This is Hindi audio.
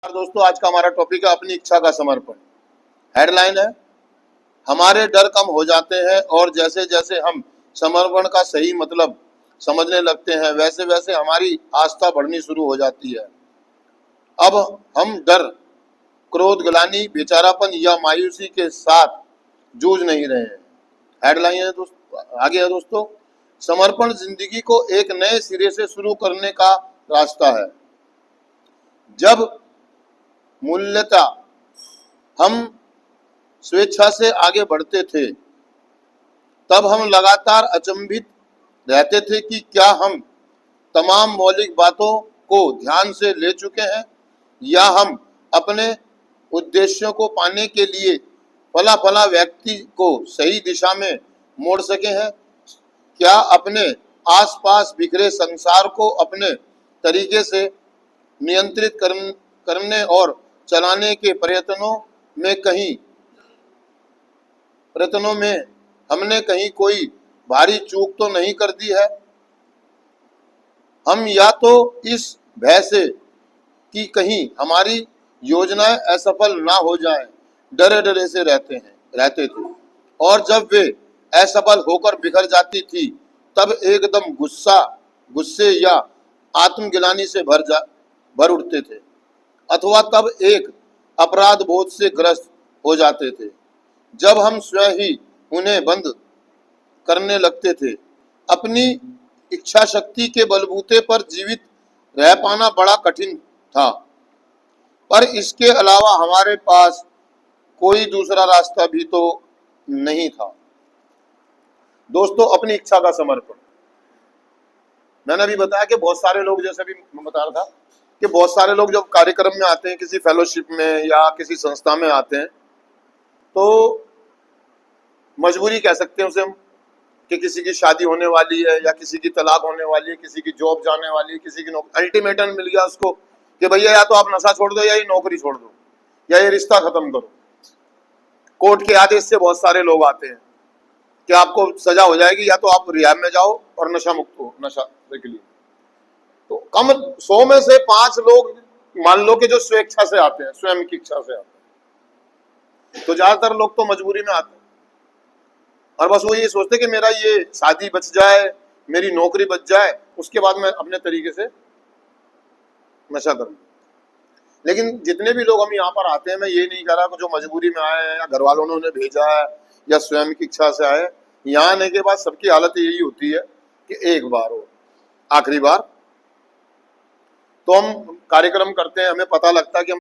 दोस्तों, आज का हमारा टॉपिक है अपनी इच्छा का समर्पण। हेडलाइन है, हमारे डर कम हो जाते हैं और जैसे जैसे हम समर्पण का सही मतलब समझने लगते हैं वैसे वैसे हमारी आस्था बढ़नी शुरू हो जाती है। अब हम डर, क्रोध, ग्लानि, बेचारापन या मायूसी के साथ जूझ नहीं रहे हैं। हेडलाइन है दोस्तों, आगे है दोस्तों, समर्पण जिंदगी को एक नए सिरे से शुरू करने का रास्ता है। जब मूल्यता हम स्वेच्छा से आगे बढ़ते थे तब हम लगातार अचंभित रहते थे कि क्या हम तमाम मौलिक बातों को ध्यान से ले चुके हैं या हम अपने उद्देश्यों को पाने के लिए फला फला व्यक्ति को सही दिशा में मोड़ सके हैं। क्या अपने आसपास बिखरे संसार को अपने तरीके से नियंत्रित करने और चलाने के प्रयत्नों में हमने कहीं कोई भारी चूक तो नहीं कर दी है। हम या तो इस भय से कि कहीं हमारी योजनाएं असफल ना हो जाएं, डरे डरे से रहते थे और जब वे असफल होकर बिखर जाती थी तब एकदम गुस्से या आत्मग्लानि से भर उठते थे अथवा तब एक अपराध बोध से ग्रस्त हो जाते थे जब हम स्वयं ही उन्हें बंद करने लगते थे। अपनी इच्छा शक्ति के बलबूते पर जीवित रह पाना बड़ा कठिन था, पर इसके अलावा हमारे पास कोई दूसरा रास्ता भी तो नहीं था। दोस्तों, अपनी इच्छा का समर्पण, मैंने अभी बताया कि बहुत सारे लोग, जैसे भी मैं बता रहा था कि बहुत सारे लोग जब कार्यक्रम में आते हैं, किसी फेलोशिप में या किसी संस्था में आते हैं, तो मजबूरी कह सकते हैं उसे हम, कि किसी की शादी होने वाली है या किसी की तलाक होने वाली है, किसी की जॉब जाने वाली है, किसी की नौकरी, अल्टीमेटम मिल गया उसको कि भैया या तो आप नशा छोड़ दो या ये नौकरी छोड़ दो या ये रिश्ता खत्म करो। कोर्ट के आदेश से बहुत सारे लोग आते हैं कि आपको सजा हो जाएगी, या तो आप रिहाब में जाओ और नशा मुक्त हो, नशा के लिए। तो कम 100 में से 5 लोग मान लो कि जो स्वेच्छा से आते हैं, स्वयं की इच्छा से आते हैं, तो ज्यादातर लोग तो मजबूरी में आते हैं और बस वो ये सोचते कि मेरा ये शादी बच जाए, मेरी नौकरी बच जाए, उसके बाद मैं अपने तरीके से नशा करूं। लेकिन जितने भी लोग हम यहाँ पर आते हैं, मैं ये नहीं कह रहा कि जो मजबूरी में आए हैं या घर वालों ने उन्हें भेजा है या स्वयं की इच्छा से आए, यहाँ आने के बाद सबकी हालत यही होती है कि एक बार हो, आखिरी बार। तो हम कार्यक्रम करते हैं, हमें पता लगता है कि हम